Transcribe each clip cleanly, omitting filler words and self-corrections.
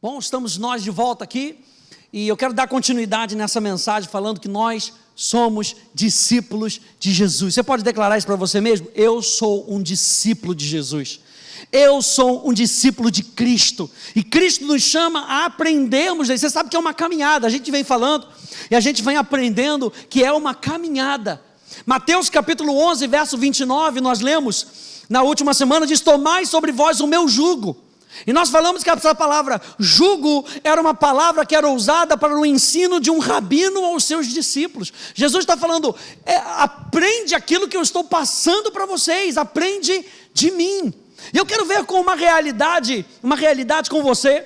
Bom, estamos nós de volta aqui e eu quero dar continuidade nessa mensagem falando que nós somos discípulos de Jesus. Você pode declarar isso para você mesmo? Eu sou um discípulo de Jesus. Eu sou um discípulo de Cristo. E Cristo nos chama a aprendermos. Você sabe que é uma caminhada. A gente vem falando e a gente vem aprendendo que é uma caminhada. Mateus capítulo 11, verso 29, nós lemos na última semana, diz: tomai sobre vós o meu jugo. E nós falamos que essa palavra jugo era uma palavra que era usada para o ensino de um rabino aos seus discípulos. Jesus está falando, aprende aquilo que eu estou passando para vocês, aprende de mim. E eu quero ver com uma realidade com você,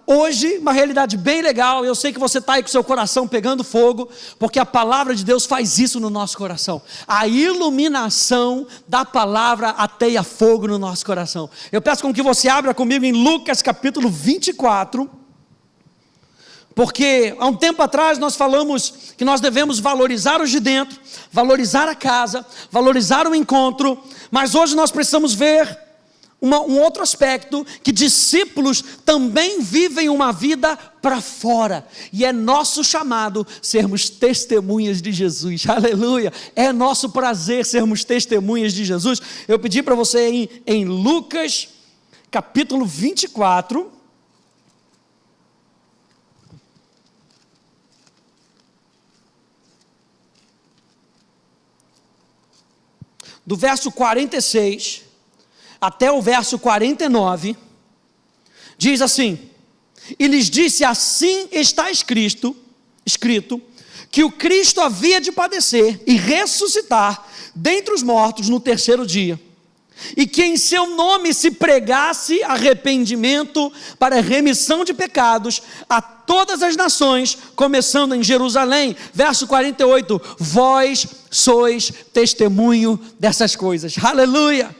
hoje, uma realidade bem legal. Eu sei que você está aí com seu coração pegando fogo, porque a palavra de Deus faz isso no nosso coração. A iluminação da palavra ateia fogo no nosso coração. Eu peço com que você abra comigo em Lucas capítulo 24, porque há um tempo atrás nós falamos que nós devemos valorizar os de dentro, valorizar a casa, valorizar o encontro, mas hoje nós precisamos ver um outro aspecto, que discípulos também vivem uma vida para fora, e é nosso chamado sermos testemunhas de Jesus, aleluia, é nosso prazer sermos testemunhas de Jesus. Eu pedi para você ir em Lucas capítulo 24, do verso 46, até o verso 49, diz assim: e lhes disse, assim está escrito, que o Cristo havia de padecer e ressuscitar dentre os mortos no terceiro dia, e que em seu nome se pregasse arrependimento para remissão de pecados a todas as nações, começando em Jerusalém. Verso 48, vós sois testemunho dessas coisas, aleluia.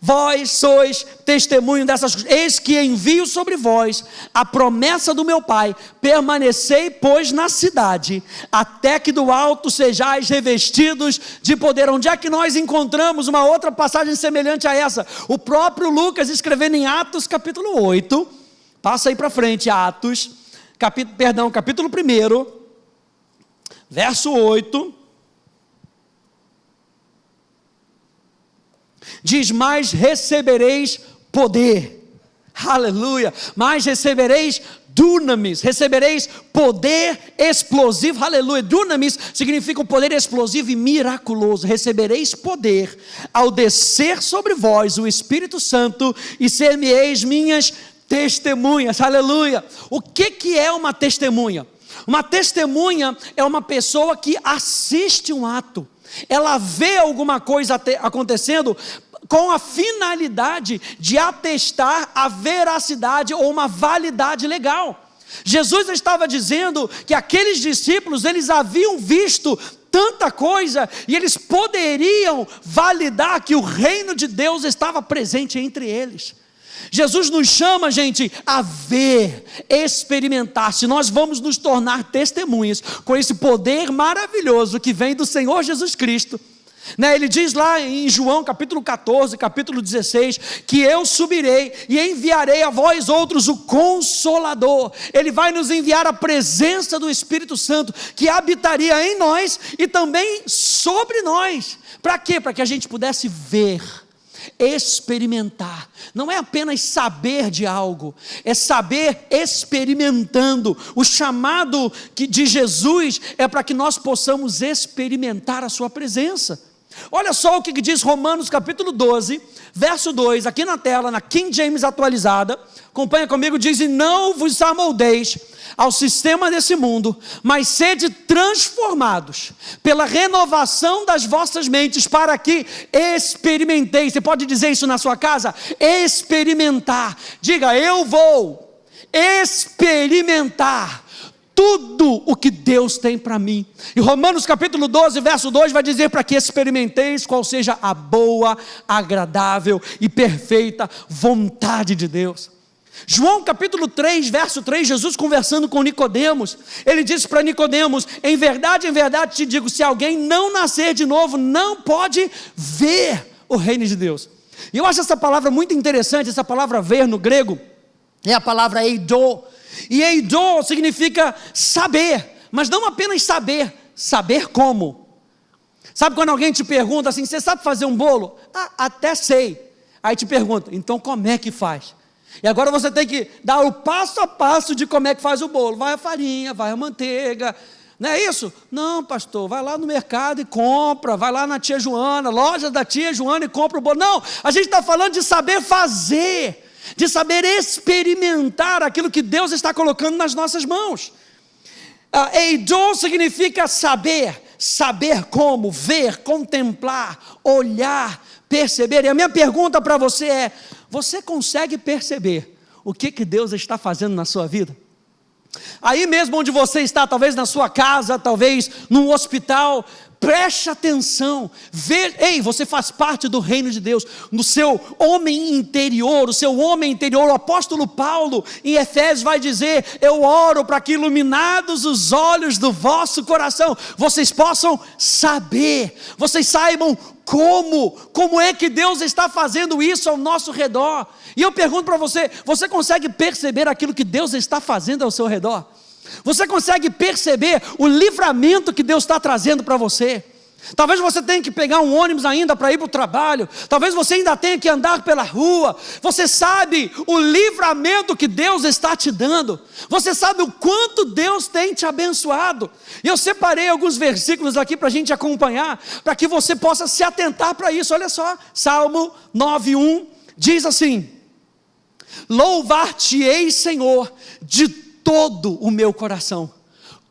Vós sois testemunho dessas coisas. Eis que envio sobre vós a promessa do meu Pai. Permanecei, pois, na cidade, até que do alto sejais revestidos de poder. Onde é que nós encontramos uma outra passagem semelhante a essa? O próprio Lucas escrevendo em Atos capítulo 8. Passa aí para frente, Atos, capítulo 1, verso 8. Diz, mas recebereis poder, aleluia, mas recebereis dunamis, recebereis poder explosivo, aleluia. Dunamis significa um poder explosivo e miraculoso. Recebereis poder ao descer sobre vós o Espírito Santo, e ser-me-eis minhas testemunhas, aleluia. O que é uma testemunha? Uma testemunha é uma pessoa que assiste um ato, ela vê alguma coisa acontecendo com a finalidade de atestar a veracidade ou uma validade legal. Jesus estava dizendo que aqueles discípulos, eles haviam visto tanta coisa, e eles poderiam validar que o reino de Deus estava presente entre eles. Jesus nos chama, gente, a ver, experimentar, se nós vamos nos tornar testemunhas com esse poder maravilhoso que vem do Senhor Jesus Cristo. Ele diz lá em João capítulo 14, capítulo 16, que eu subirei e enviarei a vós outros o Consolador. Ele vai nos enviar a presença do Espírito Santo, que habitaria em nós e também sobre nós. Para quê? Para que a gente pudesse ver, experimentar. Não é apenas saber de algo, é saber experimentando. O chamado de Jesus é para que nós possamos experimentar a sua presença. Olha só o que diz Romanos capítulo 12, verso 2, aqui na tela, na King James atualizada. Acompanha comigo, diz: e não vos amoldeis ao sistema desse mundo, mas sede transformados pela renovação das vossas mentes, para que experimenteis. Você pode dizer isso na sua casa? Experimentar. Diga, eu vou experimentar tudo o que Deus tem para mim. E Romanos capítulo 12, verso 2 vai dizer: para que experimenteis qual seja a boa, agradável e perfeita vontade de Deus. João capítulo 3, verso 3, Jesus conversando com Nicodemos, ele disse para Nicodemos: em verdade te digo, se alguém não nascer de novo, não pode ver o reino de Deus. E eu acho essa palavra muito interessante, essa palavra ver no grego, é a palavra eidô. E eidô significa saber, mas não apenas saber, saber como. Sabe quando alguém te pergunta assim, você sabe fazer um bolo? Ah, até sei. Aí te pergunta, então como é que faz? E agora você tem que dar o passo a passo de como é que faz o bolo. Vai a farinha, vai a manteiga, não é isso? Não, pastor, vai lá no mercado e compra, vai lá na tia Joana, loja da tia Joana e compra o bolo. Não, a gente está falando de saber fazer, de saber experimentar aquilo que Deus está colocando nas nossas mãos. Eidô significa saber, saber como, ver, contemplar, olhar, perceber. E a minha pergunta para você é, você consegue perceber o que Deus está fazendo na sua vida? Aí mesmo onde você está, talvez na sua casa, talvez num hospital, preste atenção, você faz parte do reino de Deus, no seu homem interior, o apóstolo Paulo em Efésios vai dizer, eu oro para que iluminados os olhos do vosso coração, vocês possam saber, vocês saibam como é que Deus está fazendo isso ao nosso redor. E eu pergunto para você, você consegue perceber aquilo que Deus está fazendo ao seu redor? Você consegue perceber o livramento que Deus está trazendo para você? Talvez você tenha que pegar um ônibus ainda para ir para o trabalho, talvez você ainda tenha que andar pela rua, você sabe o livramento que Deus está te dando, você sabe o quanto Deus tem te abençoado, e eu separei alguns versículos aqui para a gente acompanhar, para que você possa se atentar para isso. Olha só, Salmo 9:1 diz assim, louvar-te-ei, Senhor, de todo o meu coração,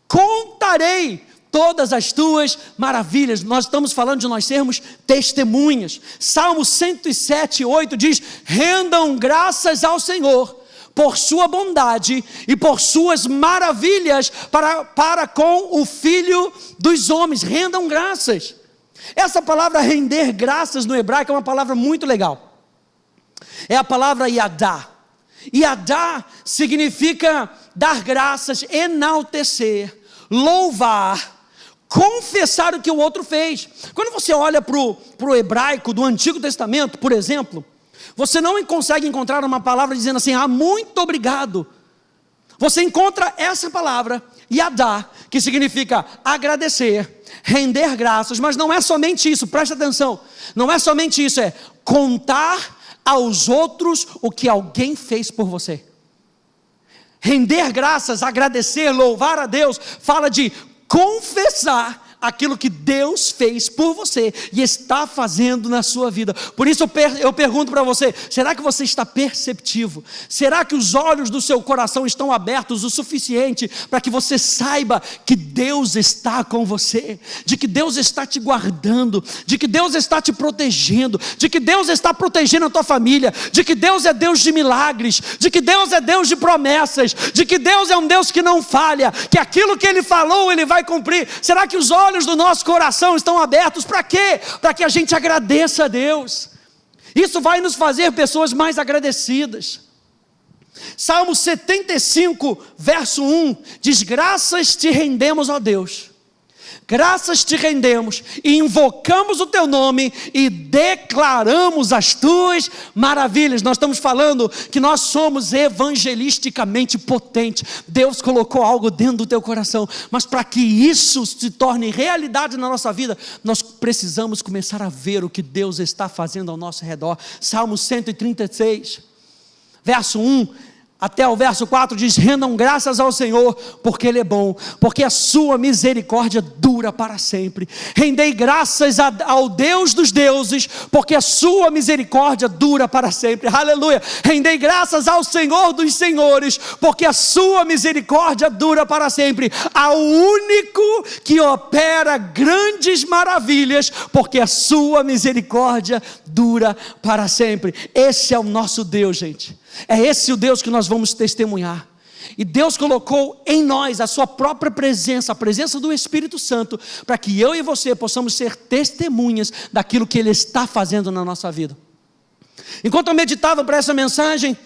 contarei todas as tuas maravilhas. Nós estamos falando de nós sermos testemunhas. Salmo 107:8 diz, rendam graças ao Senhor, por sua bondade e por suas maravilhas para com o Filho dos homens. Rendam graças. Essa palavra render graças no hebraico é uma palavra muito legal. É a palavra yadá. Yadá significa dar graças, enaltecer, louvar, confessar o que o outro fez. Quando você olha para o hebraico do Antigo Testamento, por exemplo, você não consegue encontrar uma palavra dizendo assim, muito obrigado. Você encontra essa palavra, yadá, que significa agradecer, render graças, mas não é somente isso, presta atenção, não é somente isso, é contar aos outros o que alguém fez por você. Render graças, agradecer, louvar a Deus, fala de confessar aquilo que Deus fez por você e está fazendo na sua vida. Por isso eu pergunto para você, será que você está perceptivo? Será que os olhos do seu coração estão abertos o suficiente para que você saiba que Deus está com você, de que Deus está te guardando, de que Deus está te protegendo, de que Deus está protegendo a tua família, de que Deus é Deus de milagres, de que Deus é Deus de promessas, de que Deus é um Deus que não falha, que aquilo que Ele falou Ele vai cumprir? Será que os olhos do nosso coração estão abertos para quê? Para que a gente agradeça a Deus. Isso vai nos fazer pessoas mais agradecidas. Salmo 75, verso 1 diz, graças te rendemos, ó Deus, graças te rendemos e invocamos o teu nome e declaramos as tuas maravilhas. Nós estamos falando que nós somos evangelisticamente potentes. Deus colocou algo dentro do teu coração, mas para que isso se torne realidade na nossa vida, nós precisamos começar a ver o que Deus está fazendo ao nosso redor. Salmo 136, verso 1 até o verso 4 diz, rendam graças ao Senhor, porque Ele é bom, porque a sua misericórdia dura para sempre. Rendei graças ao Deus dos deuses, porque a sua misericórdia dura para sempre. Aleluia. Rendei graças ao Senhor dos senhores, porque a sua misericórdia dura para sempre. Ao único que opera grandes maravilhas, porque a sua misericórdia dura para sempre. Esse é o nosso Deus, gente. É esse o Deus que nós vamos testemunhar. E Deus colocou em nós a sua própria presença, a presença do Espírito Santo, para que eu e você possamos ser testemunhas daquilo que Ele está fazendo na nossa vida. Enquanto eu meditava para essa mensagem,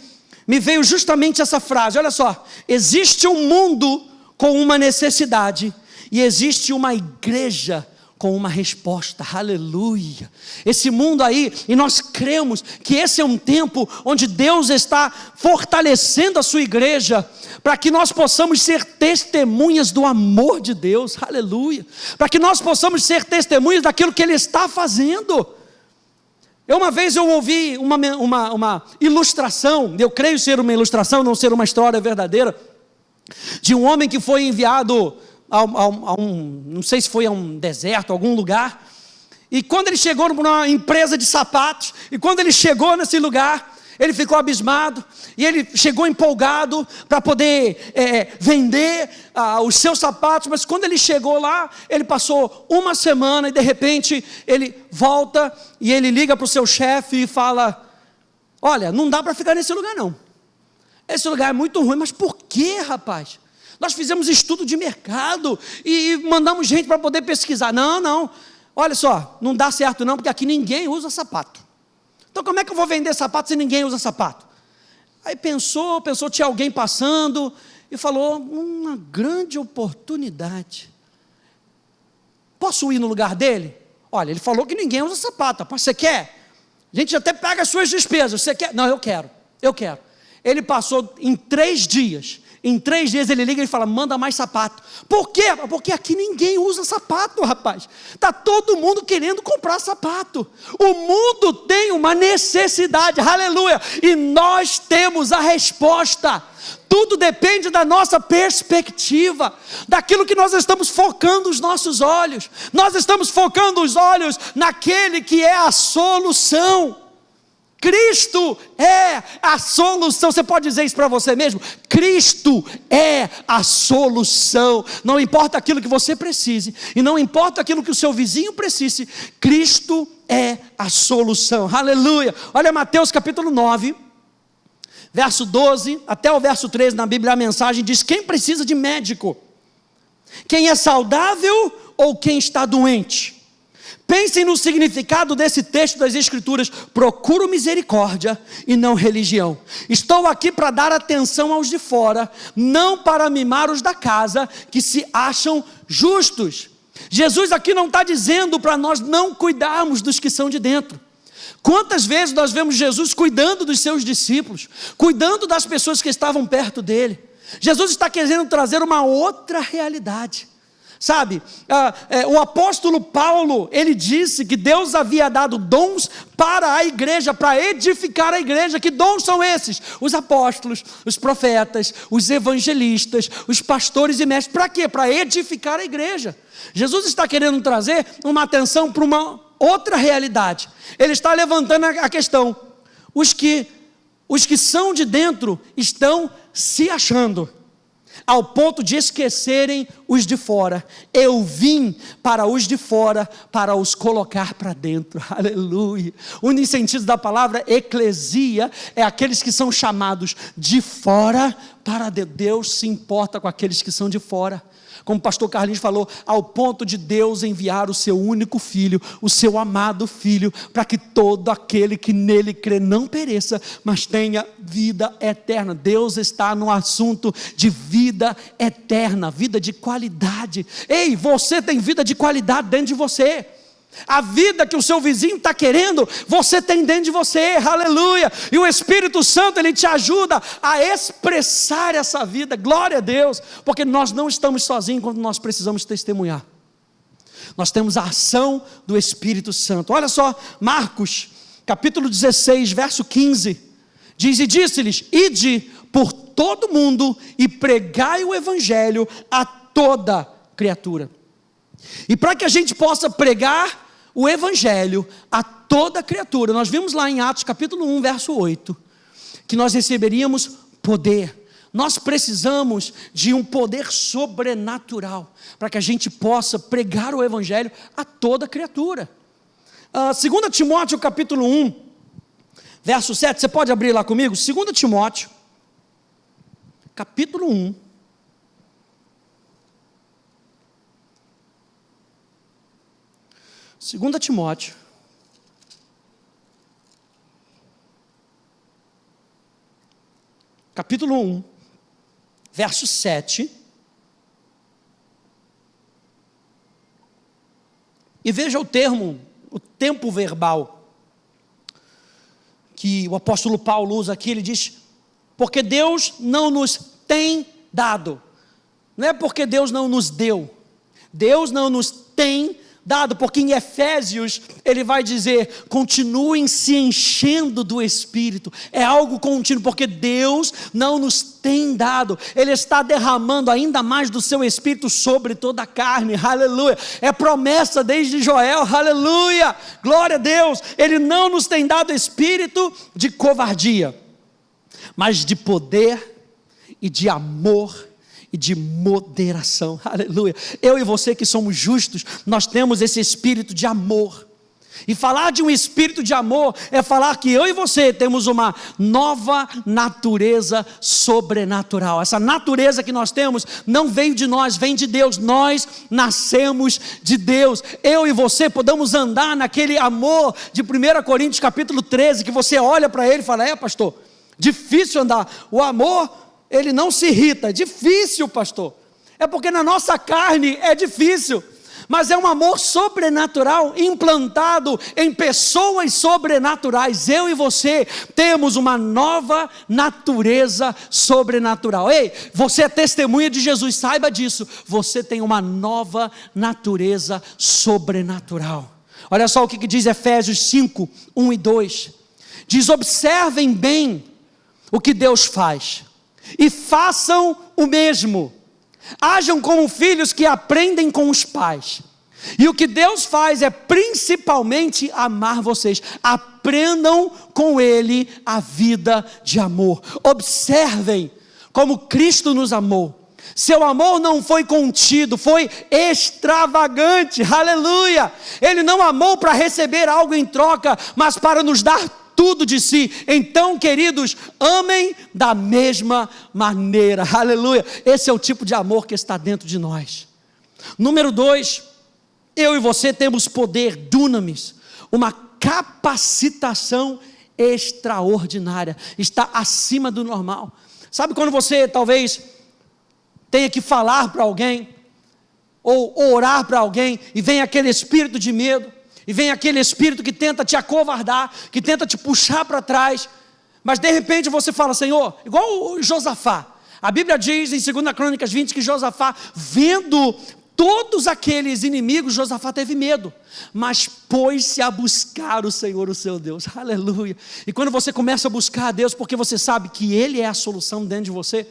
me veio justamente essa frase, olha só, existe um mundo com uma necessidade, e existe uma igreja com uma resposta, aleluia. Esse mundo aí, e nós cremos que esse é um tempo onde Deus está fortalecendo a sua igreja, para que nós possamos ser testemunhas do amor de Deus, aleluia, para que nós possamos ser testemunhas daquilo que Ele está fazendo. Uma vez eu ouvi uma ilustração, eu creio ser uma ilustração, não ser uma história verdadeira, de um homem que foi enviado não sei se foi a um deserto, algum lugar, e quando ele chegou numa empresa de sapatos, e quando ele chegou nesse lugar, ele ficou abismado, e ele chegou empolgado para poder vender os seus sapatos, mas quando ele chegou lá, ele passou uma semana, e de repente, ele volta, e ele liga para o seu chefe e fala, olha, não dá para ficar nesse lugar não, esse lugar é muito ruim. Mas por que, rapaz? Nós fizemos estudo de mercado e mandamos gente para poder pesquisar. Não, olha só, não dá certo não, porque aqui ninguém usa sapato. Então como é que eu vou vender sapato se ninguém usa sapato? Aí pensou, tinha alguém passando e falou, uma grande oportunidade. Posso ir no lugar dele? Olha, ele falou que ninguém usa sapato, rapaz, você quer? A gente até paga as suas despesas, você quer? Não, eu quero. Ele passou em 3 dias. Em 3 dias ele liga e fala, manda mais sapato. Por quê? Porque aqui ninguém usa sapato, rapaz. Está todo mundo querendo comprar sapato. O mundo tem uma necessidade, aleluia. E nós temos a resposta. Tudo depende da nossa perspectiva, daquilo que nós estamos focando os nossos olhos. Nós estamos focando os olhos naquele que é a solução. Cristo é a solução. Você pode dizer isso para você mesmo? Cristo é a solução. Não importa aquilo que você precise, e não importa aquilo que o seu vizinho precise, Cristo é a solução, aleluia. Olha Mateus capítulo 9, verso 12 até o verso 13, na Bíblia a mensagem diz, quem precisa de médico? Quem é saudável ou quem está doente? Pensem no significado desse texto das Escrituras. Procuro misericórdia e não religião. Estou aqui para dar atenção aos de fora, não para mimar os da casa, que se acham justos. Jesus aqui não está dizendo para nós não cuidarmos dos que são de dentro. Quantas vezes nós vemos Jesus cuidando dos seus discípulos, cuidando das pessoas que estavam perto dele. Jesus está querendo trazer uma outra realidade. Sabe, o apóstolo Paulo, ele disse que Deus havia dado dons para a igreja, para edificar a igreja. Que dons são esses? Os apóstolos, os profetas, os evangelistas, os pastores e mestres. Para quê? Para edificar a igreja. Jesus está querendo trazer uma atenção para uma outra realidade. Ele está levantando a questão, os que são de dentro estão se achando, ao ponto de esquecerem os de fora. Eu vim para os de fora, para os colocar para dentro, aleluia. O único sentido da palavra eclesia é aqueles que são chamados de fora para dentro. Deus se importa com aqueles que são de fora. Como o pastor Carlinhos falou, ao ponto de Deus enviar o seu único filho, o seu amado filho, para que todo aquele que nele crê não pereça, mas tenha vida eterna. Deus está no assunto de vida eterna, vida de qualidade. Ei, você tem vida de qualidade dentro de você. A vida que o seu vizinho está querendo, você tem dentro de você, aleluia. E o Espírito Santo, ele te ajuda a expressar essa vida, glória a Deus, porque nós não estamos sozinhos quando nós precisamos testemunhar. Nós temos a ação do Espírito Santo. Olha só, Marcos, capítulo 16, verso 15, diz, e disse-lhes, ide por todo mundo e pregai o evangelho a toda criatura. E para que a gente possa pregar o evangelho a toda criatura, nós vimos lá em Atos capítulo 1, verso 8, que nós receberíamos poder. Nós precisamos de um poder sobrenatural, para que a gente possa pregar o evangelho a toda criatura. 2 Timóteo capítulo 1, verso 7, você pode abrir lá comigo? 2 Timóteo, capítulo 1, Segunda Timóteo, capítulo 1, verso 7, E veja o tempo verbal que o apóstolo Paulo usa aqui. Ele diz: porque Deus não nos tem dado. Não é porque Deus não nos deu. Deus não nos tem dado, porque em Efésios ele vai dizer: continuem se enchendo do Espírito. É algo contínuo, porque Deus não nos tem dado. Ele está derramando ainda mais do seu Espírito sobre toda a carne. Aleluia. É promessa desde Joel. Aleluia. Glória a Deus. Ele não nos tem dado espírito de covardia, mas de poder e de amor e de moderação. Aleluia. Eu e você que somos justos, nós temos esse espírito de amor. E falar de um espírito de amor é falar que eu e você temos uma nova natureza sobrenatural. Essa natureza que nós temos não veio de nós, vem de Deus. Nós nascemos de Deus. Eu e você podemos andar naquele amor de 1 Coríntios capítulo 13, que você olha para ele e fala: pastor, difícil andar. O amor, ele não se irrita. É difícil, pastor. É porque na nossa carne é difícil. Mas é um amor sobrenatural implantado em pessoas sobrenaturais. Eu e você temos uma nova natureza sobrenatural. Ei, você é testemunha de Jesus, saiba disso. Você tem uma nova natureza sobrenatural. Olha só o que diz Efésios 5, 1 e 2. Diz: observem bem o que Deus faz e façam o mesmo. Hajam como filhos que aprendem com os pais. E o que Deus faz é principalmente amar vocês. Aprendam com Ele a vida de amor. Observem como Cristo nos amou. Seu amor não foi contido, foi extravagante. Aleluia! Ele não amou para receber algo em troca, mas para nos dar tudo de si. Então, queridos, amem da mesma maneira. Aleluia. Esse é o tipo de amor que está dentro de nós. Número 2, eu e você temos poder, dunamis, uma capacitação extraordinária. Está acima do normal. Sabe quando você talvez tenha que falar para alguém, ou orar para alguém, e vem aquele espírito de medo, e vem aquele espírito que tenta te acovardar, que tenta te puxar para trás, mas de repente você fala: Senhor, igual o Josafá. A Bíblia diz em 2 Crônicas 20 que Josafá, vendo todos aqueles inimigos, Josafá teve medo, mas pôs-se a buscar o Senhor, o seu Deus. Aleluia. E quando você começa a buscar a Deus, porque você sabe que Ele é a solução dentro de você,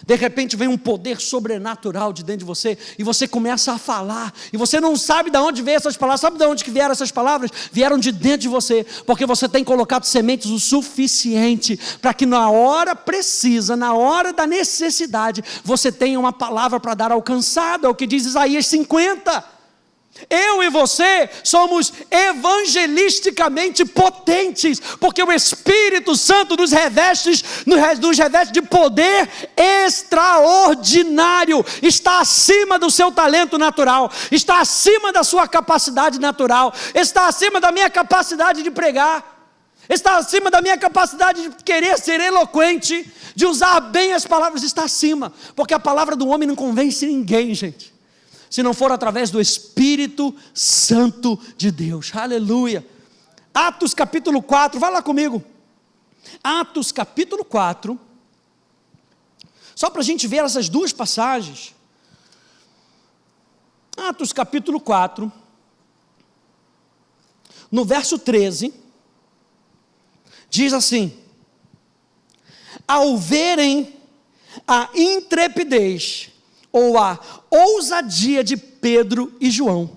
de repente vem um poder sobrenatural de dentro de você, e você começa a falar, e você não sabe de onde veio essas palavras. Sabe de onde que vieram essas palavras? Vieram de dentro de você, porque você tem colocado sementes o suficiente, para que na hora precisa, na hora da necessidade, você tenha uma palavra para dar ao cansado. É o que diz Isaías 50. Eu e você somos evangelisticamente potentes, porque o Espírito Santo nos reveste de poder extraordinário. Está acima do seu talento natural, está acima da sua capacidade natural, está acima da minha capacidade de pregar, está acima da minha capacidade de querer ser eloquente, de usar bem as palavras. Está acima, porque a palavra do homem não convence ninguém, gente, se não for através do Espírito Santo de Deus. Aleluia. Atos capítulo 4, vai lá comigo. Atos capítulo 4, só para a gente ver essas duas passagens. Atos capítulo 4, no verso 13, diz assim: ao verem a intrepidez ou a ousadia de Pedro e João,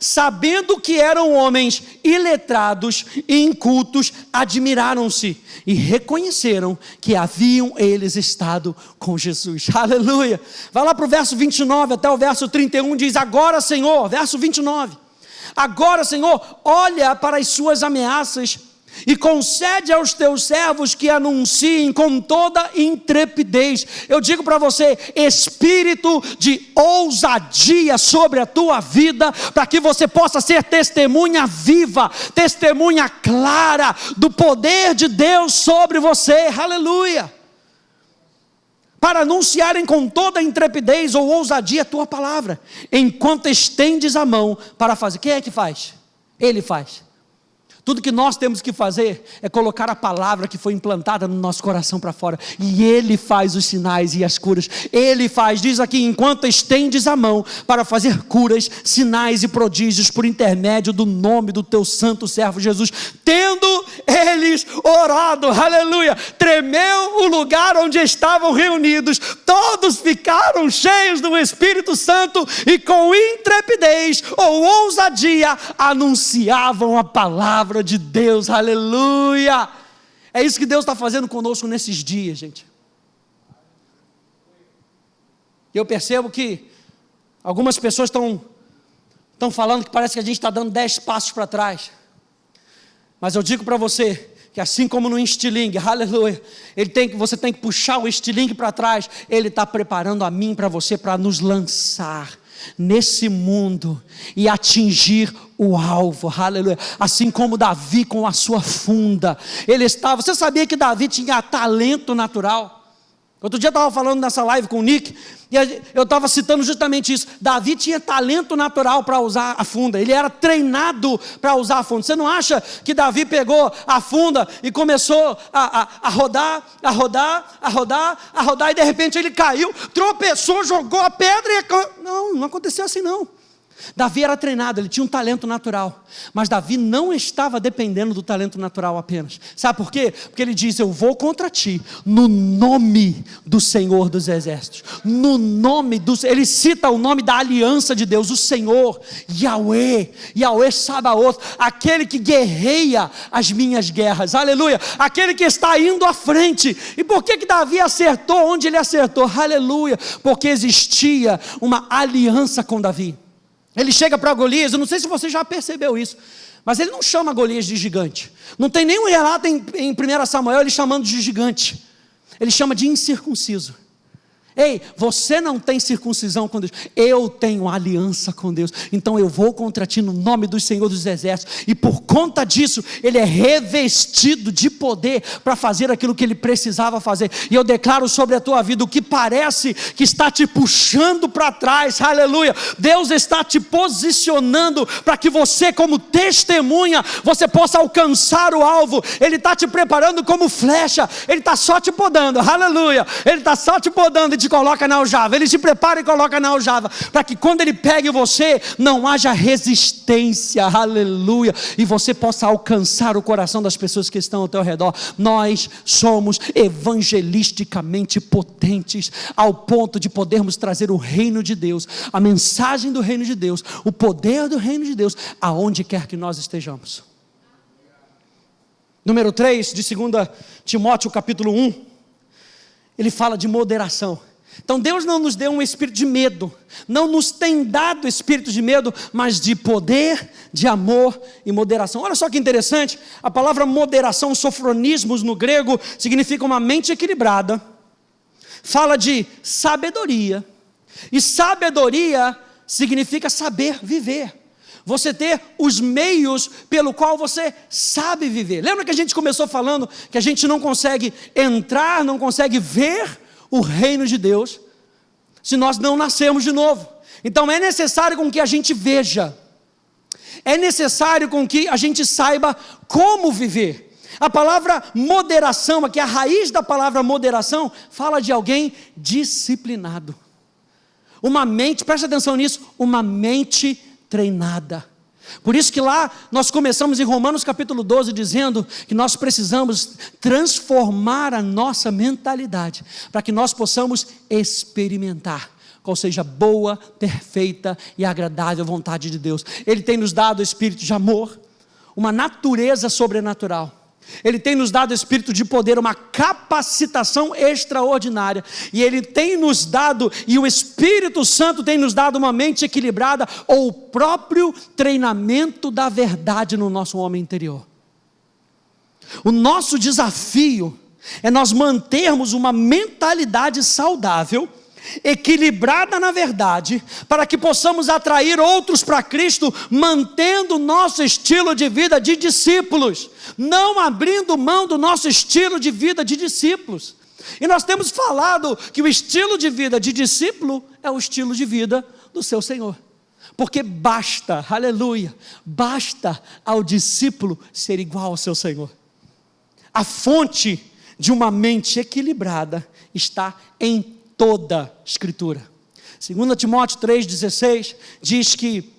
sabendo que eram homens iletrados e incultos, admiraram-se e reconheceram que haviam eles estado com Jesus. Aleluia. Vai lá para o verso 29 até o verso 31, diz: agora, Senhor, verso 29, agora, Senhor, olha para as suas ameaças e concede aos teus servos que anunciem com toda intrepidez. Eu digo para você, espírito de ousadia sobre a tua vida, para que você possa ser testemunha viva, testemunha clara do poder de Deus sobre você. Aleluia. para anunciarem com toda intrepidez ou ousadia a tua palavra, enquanto estendes a mão para fazer. Quem é que faz? Ele faz. Tudo que nós temos que fazer é colocar a palavra que foi implantada no nosso coração para fora, e Ele faz os sinais e as curas. Ele faz, diz aqui, enquanto estendes a mão para fazer curas, sinais e prodígios por intermédio do nome do teu santo servo Jesus. Tendo eles orado, aleluia, tremeu o lugar onde estavam reunidos, todos ficaram cheios do Espírito Santo e com intrepidez ou ousadia anunciavam a palavra de Deus, aleluia. É isso que Deus está fazendo conosco nesses dias, gente. Eu percebo que algumas pessoas estão falando que parece que a gente está dando 10 passos para trás, mas eu digo para você que assim como no estilingue, aleluia, você tem que puxar o estilingue para trás. Ele está preparando a mim, para você, para nos lançar nesse mundo e atingir o alvo, aleluia. Assim como Davi com a sua funda, você sabia que Davi tinha talento natural? Outro dia eu estava falando nessa live com o Nick, e eu estava citando justamente isso. Davi tinha talento natural para usar a funda, ele era treinado para usar a funda. Você não acha que Davi pegou a funda e começou a rodar, e de repente ele caiu, tropeçou, jogou a pedra e... Não aconteceu assim não. Davi era treinado, ele tinha um talento natural, mas Davi não estava dependendo do talento natural apenas. Sabe por quê? Porque ele diz: eu vou contra ti no nome do Senhor dos Exércitos, no nome ele cita o nome da aliança de Deus, o Senhor, Yahweh Sabaoth, aquele que guerreia as minhas guerras, aleluia, aquele que está indo à frente. E por que Davi acertou onde ele acertou? Aleluia, porque existia uma aliança com Davi. Ele chega para Golias, eu não sei se você já percebeu isso, mas ele não chama Golias de gigante. Não tem nenhum relato em 1 Samuel ele chamando de gigante. Ele chama de incircunciso. Ei, você não tem circuncisão com Deus, eu tenho aliança com Deus, então eu vou contra ti no nome do Senhor dos Exércitos, e por conta disso, ele é revestido de poder, para fazer aquilo que ele precisava fazer. E eu declaro sobre a tua vida, o que parece que está te puxando para trás, aleluia, Deus está te posicionando, para que você como testemunha, você possa alcançar o alvo. Ele está te preparando como flecha, ele está só te podando, aleluia, ele está só te podando e te coloca na aljava, ele te prepara e coloca na aljava, para que quando ele pegue você, não haja resistência, aleluia, e você possa alcançar o coração das pessoas que estão ao teu redor. Nós somos evangelisticamente potentes, ao ponto de podermos trazer o reino de Deus, a mensagem do reino de Deus, o poder do reino de Deus, aonde quer que nós estejamos. Número 3, de 2 Timóteo capítulo 1, ele fala de moderação. Então Deus não nos deu um espírito de medo, não nos tem dado espírito de medo, mas de poder, de amor e moderação. Olha só que interessante, a palavra moderação, sofronismos no grego, significa uma mente equilibrada, fala de sabedoria, e sabedoria significa saber viver. Você ter os meios pelo qual você sabe viver. Lembra que a gente começou falando que a gente não consegue entrar, não consegue ver o reino de Deus se nós não nascermos de novo. Então é necessário com que a gente veja, é necessário com que a gente saiba como viver. A palavra moderação, aqui a raiz da palavra moderação, fala de alguém disciplinado, uma mente, presta atenção nisso, uma mente treinada. Por isso que lá nós começamos em Romanos capítulo 12 dizendo que nós precisamos transformar a nossa mentalidade, para que nós possamos experimentar qual seja a boa, perfeita e agradável vontade de Deus. Ele tem nos dado o espírito de amor, uma natureza sobrenatural. Ele tem nos dado espírito de poder, uma capacitação extraordinária, e Ele tem nos dado, e o Espírito Santo tem nos dado uma mente equilibrada, ou o próprio treinamento da verdade no nosso homem interior. O nosso desafio é nós mantermos uma mentalidade saudável, equilibrada na verdade, para que possamos atrair outros para Cristo, mantendo o nosso estilo de vida de discípulos, não abrindo mão do nosso estilo de vida de discípulos. E nós temos falado que o estilo de vida de discípulo é o estilo de vida do seu Senhor. Porque basta, aleluia, basta ao discípulo ser igual ao seu Senhor. A fonte de uma mente equilibrada está em toda a Escritura. 2 Timóteo 3,16 diz que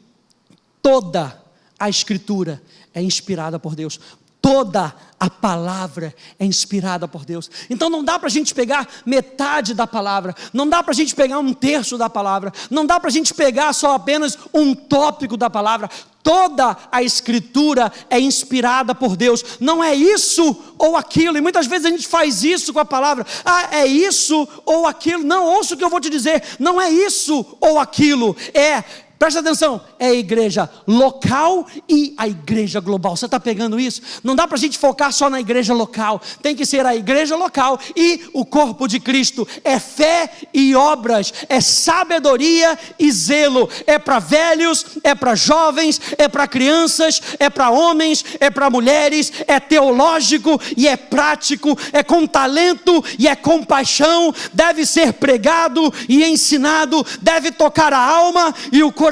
toda a Escritura é inspirada por Deus. Toda a palavra é inspirada por Deus. Então não dá para a gente pegar metade da palavra, não dá para a gente pegar um terço da palavra, não dá para a gente pegar só apenas um tópico da palavra. Toda a Escritura é inspirada por Deus. Não é isso ou aquilo. E muitas vezes a gente faz isso com a palavra. É isso ou aquilo. Não, ouça o que eu vou te dizer. Não é isso ou aquilo. Presta atenção, é a igreja local e a igreja global. Você está pegando isso? Não dá para a gente focar só na igreja local. Tem que ser a igreja local e o corpo de Cristo. É fé e obras, é sabedoria e zelo. É para velhos, é para jovens, é para crianças, é para homens, é para mulheres. É teológico e é prático. É com talento e é com paixão. Deve ser pregado e ensinado. Deve tocar a alma e o coração.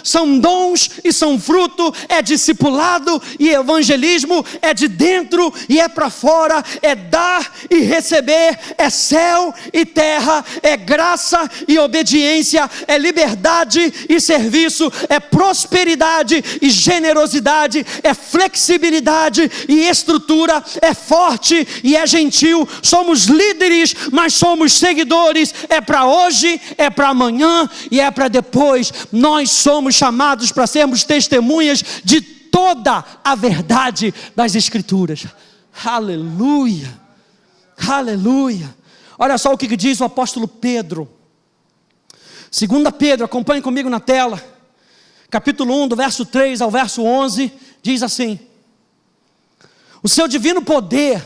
São dons e são fruto, é discipulado e evangelismo, é de dentro e é para fora, é dar e receber, é céu e terra, é graça e obediência, é liberdade e serviço, é prosperidade e generosidade, é flexibilidade e estrutura, é forte e é gentil. Somos líderes, mas somos seguidores. É para hoje, é para amanhã e é para depois. Nós somos chamados para sermos testemunhas de toda a verdade das Escrituras. Aleluia, aleluia. Olha só o que diz o apóstolo Pedro. 2 Pedro, acompanhe comigo na tela. Capítulo 1, do verso 3 ao verso 11, diz assim: o seu divino poder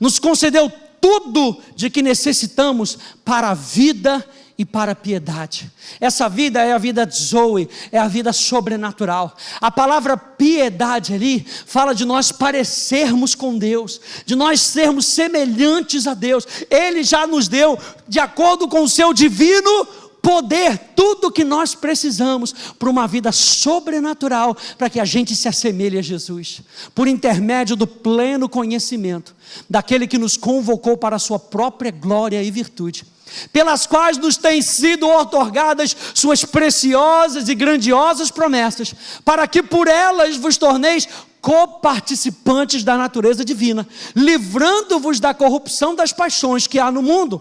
nos concedeu tudo de que necessitamos para a vida e para a piedade. Essa vida é a vida de Zoe, é a vida sobrenatural. A palavra piedade ali fala de nós parecermos com Deus, de nós sermos semelhantes a Deus. Ele já nos deu, de acordo com o seu divino poder, tudo o que nós precisamos para uma vida sobrenatural, para que a gente se assemelhe a Jesus, por intermédio do pleno conhecimento daquele que nos convocou para a sua própria glória e virtude, pelas quais nos têm sido outorgadas suas preciosas e grandiosas promessas, para que por elas vos torneis coparticipantes da natureza divina, livrando-vos da corrupção das paixões que há no mundo.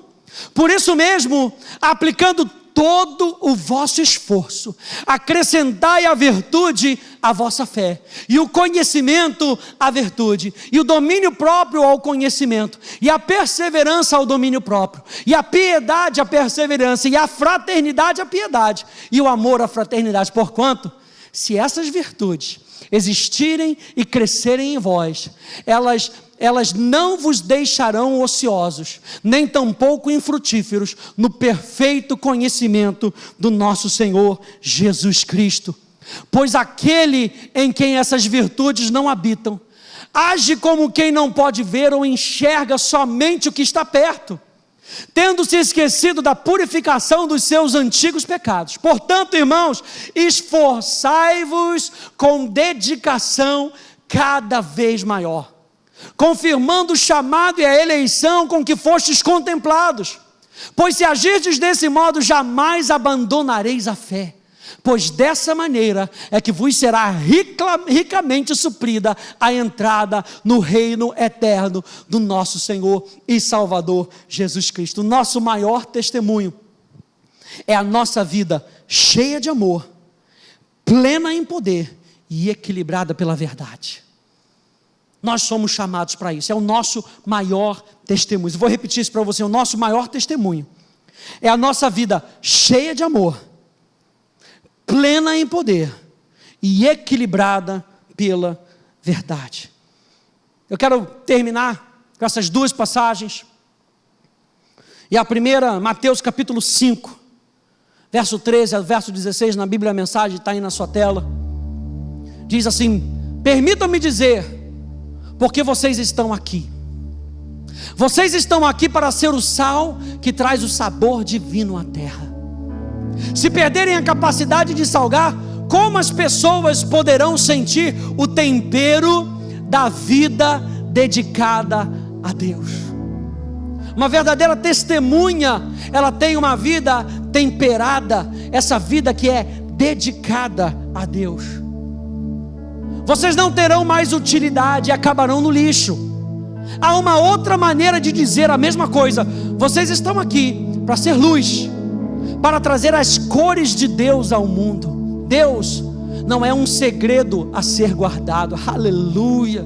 Por isso mesmo, aplicando todo o vosso esforço, acrescentai a virtude à vossa fé, e o conhecimento à virtude, e o domínio próprio ao conhecimento, e a perseverança ao domínio próprio, e a piedade à perseverança, e a fraternidade à piedade, e o amor à fraternidade. Porquanto, se essas virtudes existirem e crescerem em vós, elas não vos deixarão ociosos, nem tampouco infrutíferos, no perfeito conhecimento do nosso Senhor Jesus Cristo. Pois aquele em quem essas virtudes não habitam, age como quem não pode ver ou enxerga somente o que está perto, tendo se esquecido da purificação dos seus antigos pecados. Portanto, irmãos, esforçai-vos com dedicação cada vez maior, confirmando o chamado e a eleição com que fostes contemplados. Pois se agirdes desse modo, jamais abandonareis a fé, pois dessa maneira é que vos será ricamente suprida a entrada no reino eterno do nosso Senhor e Salvador Jesus Cristo. O nosso maior testemunho é a nossa vida cheia de amor, plena em poder e equilibrada pela verdade. Nós somos chamados para isso, é o nosso maior testemunho. Vou repetir isso para você: o nosso maior testemunho é a nossa vida cheia de amor, plena em poder e equilibrada pela verdade. Eu quero terminar com essas duas passagens. E a primeira, Mateus capítulo 5, verso 13 ao verso 16, na Bíblia a mensagem está aí na sua tela. Diz assim: permitam-me dizer, porque vocês estão aqui. Vocês estão aqui para ser o sal que traz o sabor divino à terra. Se perderem a capacidade de salgar, como as pessoas poderão sentir o tempero da vida dedicada a Deus? Uma verdadeira testemunha, ela tem uma vida temperada, essa vida que é dedicada a Deus. Vocês não terão mais utilidade e acabarão no lixo. Há uma outra maneira de dizer a mesma coisa: vocês estão aqui para ser luz, para trazer as cores de Deus ao mundo. Deus não é um segredo a ser guardado. Aleluia.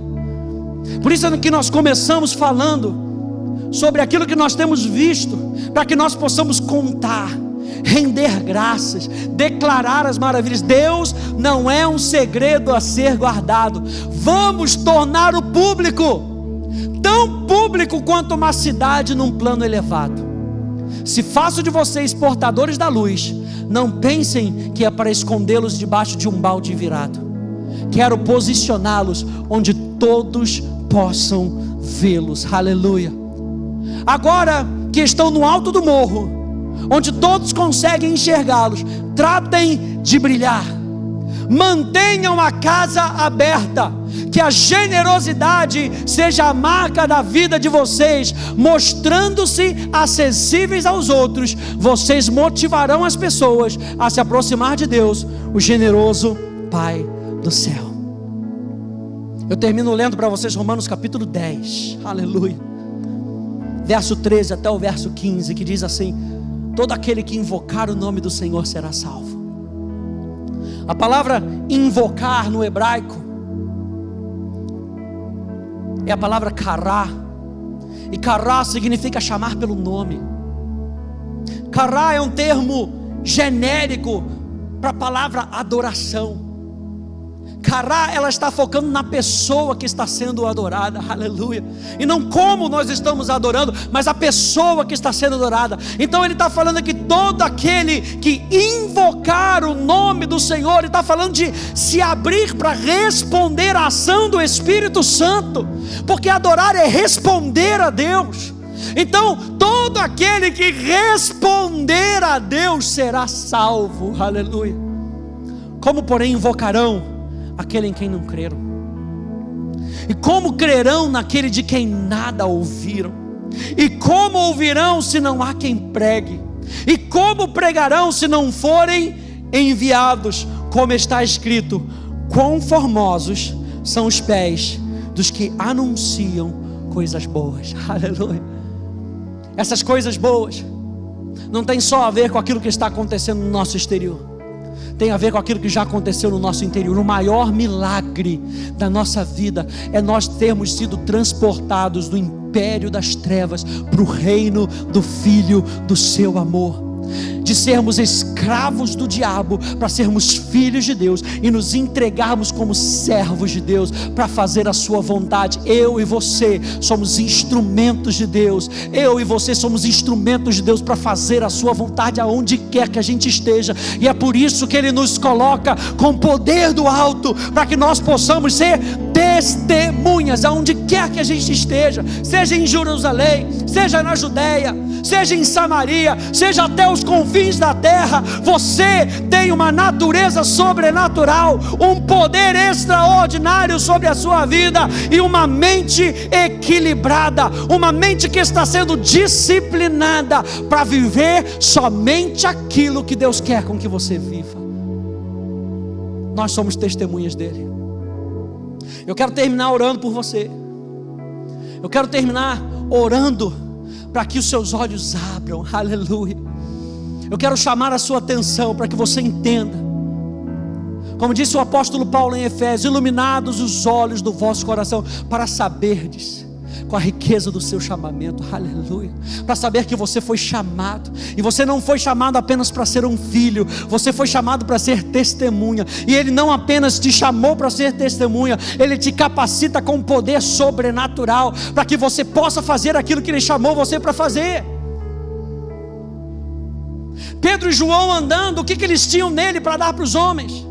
Por isso é que nós começamos falando sobre aquilo que nós temos visto, para que nós possamos contar, render graças, declarar as maravilhas. Deus não é um segredo a ser guardado. Vamos tornar o público, tão público quanto uma cidade num plano elevado. Se faço de vocês portadores da luz, não pensem que é para escondê-los debaixo de um balde virado. Quero posicioná-los onde todos possam vê-los. Aleluia. Agora que estão no alto do morro, onde todos conseguem enxergá-los, tratem de brilhar. Mantenham a casa aberta. Que a generosidade seja a marca da vida de vocês, mostrando-se acessíveis aos outros. Vocês motivarão as pessoas a se aproximar de Deus, o generoso Pai do céu. Eu termino lendo para vocês Romanos capítulo 10, aleluia, verso 13 até o verso 15, que diz assim: todo aquele que invocar o nome do Senhor será salvo. A palavra invocar no hebraico é a palavra kará, e kará significa chamar pelo nome. Kará é um termo genérico para a palavra adoração. Kará, ela está focando na pessoa que está sendo adorada, aleluia, e não como nós estamos adorando, mas a pessoa que está sendo adorada. Então ele está falando que todo aquele que invocar o nome do Senhor, ele está falando de se abrir para responder à ação do Espírito Santo, porque adorar é responder a Deus. Então todo aquele que responder a Deus será salvo, aleluia. Como porém invocarão aquele em quem não creram? E como crerão naquele de quem nada ouviram? E como ouvirão se não há quem pregue? E como pregarão se não forem enviados? Como está escrito: quão formosos são os pés dos que anunciam coisas boas. Aleluia. Essas coisas boas não tem só a ver com aquilo que está acontecendo no nosso exterior, tem a ver com aquilo que já aconteceu no nosso interior. O maior milagre da nossa vida é nós termos sido transportados do império das trevas para o reino do Filho do seu amor, de sermos escravos do diabo para sermos filhos de Deus e nos entregarmos como servos de Deus para fazer a sua vontade. Eu e você somos instrumentos de Deus. Eu e você somos instrumentos de Deus para fazer a sua vontade aonde quer que a gente esteja. E é por isso que Ele nos coloca com poder do alto, para que nós possamos ser testemunhas aonde quer que a gente esteja, seja em Jerusalém, seja na Judeia, seja em Samaria, seja até os confins da terra. Você tem uma natureza sobrenatural, um poder extraordinário sobre a sua vida e uma mente equilibrada, uma mente que está sendo disciplinada para viver somente aquilo que Deus quer com que você viva. Nós somos testemunhas dele. Eu quero terminar orando por você. Eu quero terminar orando para que os seus olhos abram, aleluia. Eu quero chamar a sua atenção para que você entenda, como disse o apóstolo Paulo em Efésios: iluminados os olhos do vosso coração, para saberdes com a riqueza do seu chamamento, aleluia. Para saber que você foi chamado, e você não foi chamado apenas para ser um filho, você foi chamado para ser testemunha. E Ele não apenas te chamou para ser testemunha, Ele te capacita com poder sobrenatural, para que você possa fazer aquilo que Ele chamou você para fazer. Pedro e João andando, o que eles tinham nele para dar para os homens?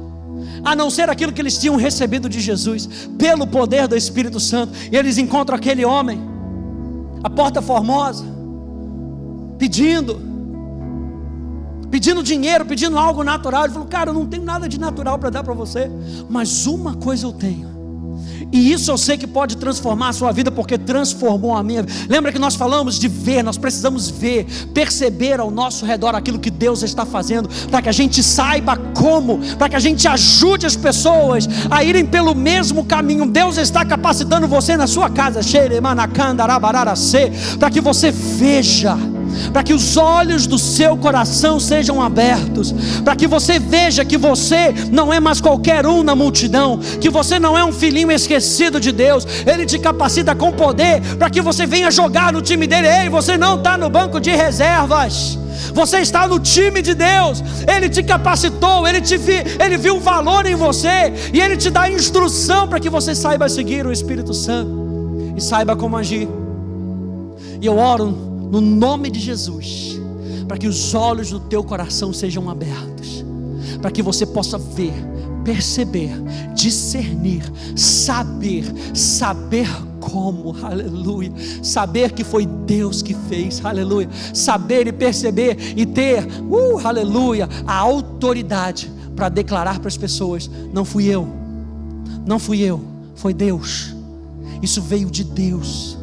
A não ser aquilo que eles tinham recebido de Jesus, pelo poder do Espírito Santo. E eles encontram aquele homem a Porta Formosa, pedindo dinheiro, pedindo algo natural. Ele falou: cara, eu não tenho nada de natural para dar para você, mas uma coisa eu tenho, e isso eu sei que pode transformar a sua vida, porque transformou a minha. Lembra que nós falamos de ver? Nós precisamos ver, perceber ao nosso redor aquilo que Deus está fazendo, para que a gente saiba como, para que a gente ajude as pessoas a irem pelo mesmo caminho. Deus está capacitando você na sua casa, para que você veja, para que os olhos do seu coração sejam abertos, para que você veja que você não é mais qualquer um na multidão, que você não é um filhinho esquecido de Deus. Ele te capacita com poder para que você venha jogar no time dele. Ei, você não está no banco de reservas, você está no time de Deus. Ele te capacitou, ele viu o valor em você, e Ele te dá instrução para que você saiba seguir o Espírito Santo e saiba como agir. E eu oro no nome de Jesus, para que os olhos do teu coração sejam abertos, para que você possa ver, perceber, discernir, saber como, aleluia, saber que foi Deus que fez, aleluia, saber e perceber e ter, aleluia, a autoridade para declarar para as pessoas: não fui eu, foi Deus. Isso veio de Deus.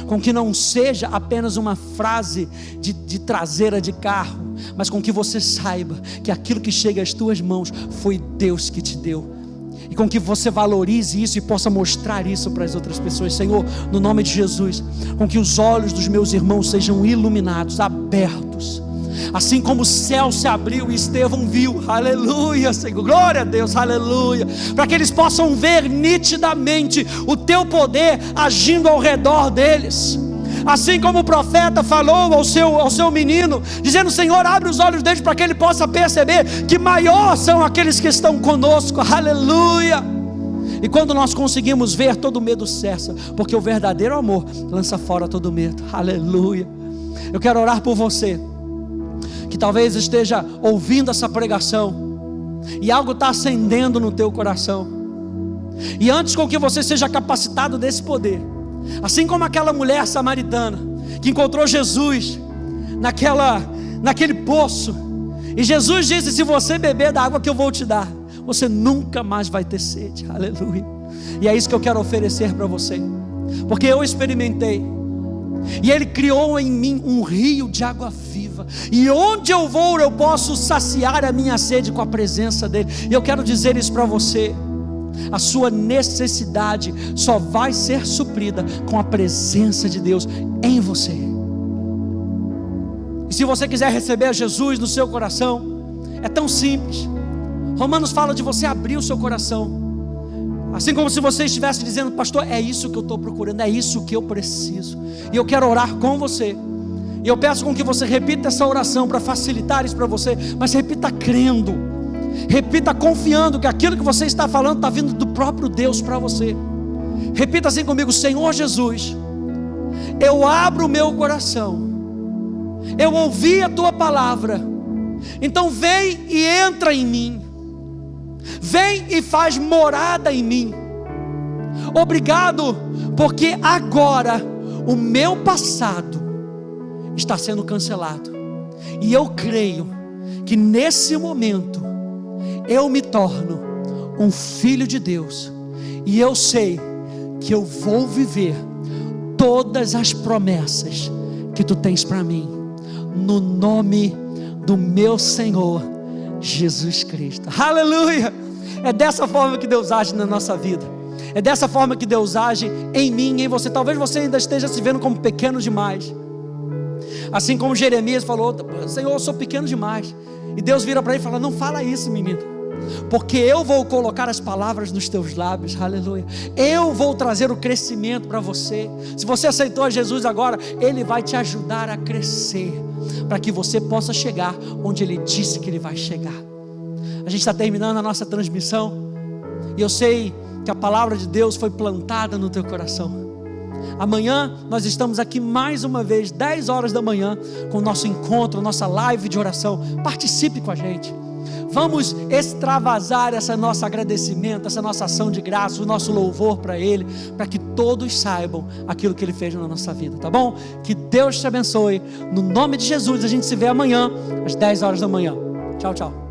Com que não seja apenas uma frase de traseira de carro, mas com que você saiba que aquilo que chega às tuas mãos foi Deus que te deu, e com que você valorize isso e possa mostrar isso para as outras pessoas. Senhor, no nome de Jesus, com que os olhos dos meus irmãos sejam iluminados, abertos, assim como o céu se abriu e Estevão viu, aleluia, Senhor, glória a Deus, aleluia, para que eles possam ver nitidamente o teu poder agindo ao redor deles, assim como o profeta falou ao seu menino, dizendo: Senhor, abre os olhos deles para que ele possa perceber que maior são aqueles que estão conosco, aleluia. E quando nós conseguimos ver, todo medo cessa, porque o verdadeiro amor lança fora todo medo, aleluia. Eu quero orar por você que talvez esteja ouvindo essa pregação e algo está acendendo no teu coração, e antes com que você seja capacitado desse poder, assim como aquela mulher samaritana que encontrou Jesus naquele poço, e Jesus disse: se você beber da água que eu vou te dar, você nunca mais vai ter sede, aleluia. E é isso que eu quero oferecer para você, porque eu experimentei, e Ele criou em mim um rio de água viva, e onde eu vou eu posso saciar a minha sede com a presença dEle. E eu quero dizer isso para você: a sua necessidade só vai ser suprida com a presença de Deus em você. E se você quiser receber a Jesus no seu coração, é tão simples. Romanos fala de você abrir o seu coração, assim como se você estivesse dizendo: pastor, é isso que eu estou procurando, é isso que eu preciso. E eu quero orar com você, e eu peço com que você repita essa oração para facilitar isso para você, mas repita crendo, repita confiando que aquilo que você está falando está vindo do próprio Deus para você. Repita assim comigo: Senhor Jesus, eu abro o meu coração, eu ouvi a Tua palavra, então vem e entra em mim, vem e faz morada em mim. Obrigado, porque agora o meu passado está sendo cancelado, e eu creio que nesse momento eu me torno um filho de Deus, e eu sei que eu vou viver todas as promessas que Tu tens para mim, no nome do meu Senhor Jesus Cristo, aleluia. É dessa forma que Deus age na nossa vida, é dessa forma que Deus age em mim e em você. Talvez você ainda esteja se vendo como pequeno demais, assim como Jeremias falou: Senhor, eu sou pequeno demais. E Deus vira para ele e fala: não fala isso, menino, porque eu vou colocar as palavras nos teus lábios, aleluia. Eu vou trazer o crescimento para você. Se você aceitou a Jesus agora, Ele vai te ajudar a crescer, para que você possa chegar onde Ele disse que Ele vai chegar. A gente está terminando a nossa transmissão, e eu sei que a palavra de Deus foi plantada no teu coração. Amanhã nós estamos aqui mais uma vez, 10 horas da manhã, com o nosso encontro, nossa live de oração. Participe com a gente. Vamos extravasar essa nosso agradecimento, essa nossa ação de graça, o nosso louvor para Ele, para que todos saibam aquilo que Ele fez na nossa vida, tá bom? Que Deus te abençoe. No nome de Jesus, a gente se vê amanhã, às 10 horas da manhã. Tchau, tchau.